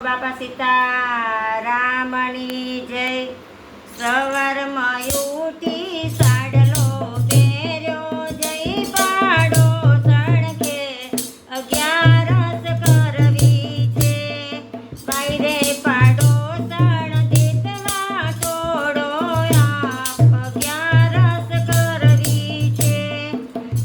બાપા સીતારામની જય। સવારમાં ઉઠી સાડલો પહેર્યો, જય પાડો સણકે અગિયારસ કરવી છે। ભાઈ રે પાડો સણ દેતવા થોડો આપ અગિયારસ કરવી છે।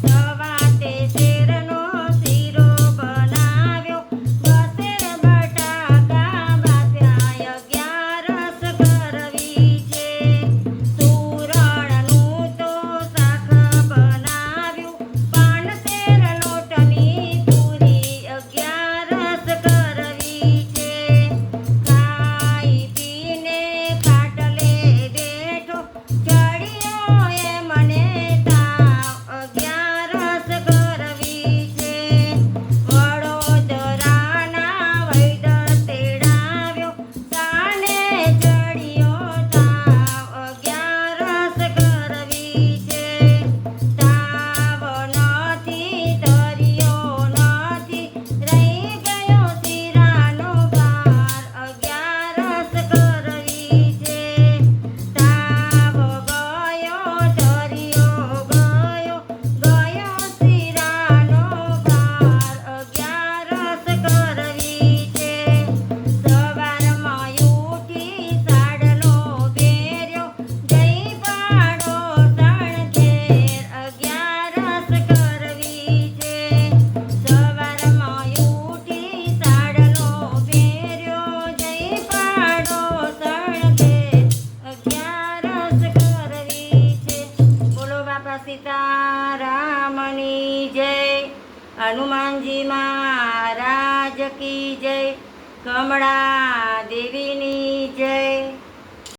સવાતે શેરનો શીરો બનાવ્યો, બસેર બટાકા બાફ્યા, અગિયારસ કરવી છે। સુરણનું તો શાક બનાવ્યું, પાન તેર લોટની પૂરી, અગિયારસ કરવી છે। ખાઈ પીને ખાટલે બેઠો, ચડ્યો એ મને તાવ, અગિયારસ કરવી છે। વડોદરાના વૈદ્ય તેડાવ્યો, સાને ચડ્યો તાવ, અગિયારસ કરવી છે। તાવ નથી તર્યો નથી, રહી ગયો શીરાનો ભાર, અગિયારસ કરવી છે। તાવ ગયો તર્યો ગયો, ગયો શીરાનો ભાર, અગિયારસ કરવી છે। સવારમાં ઉઠી સાડલો પહેર્યો, જય પાડો સણઘેર, અગિયારસ કરવી છે। સવારમાં ઉઠી સાડલો પહેર્યો, જય પાડો સણઘેર, અગિયારસ કરવી છે। બોલો બાપા સીતારામની જય। હનુમાનજી મહારાજ કી જય। કમળા દેવી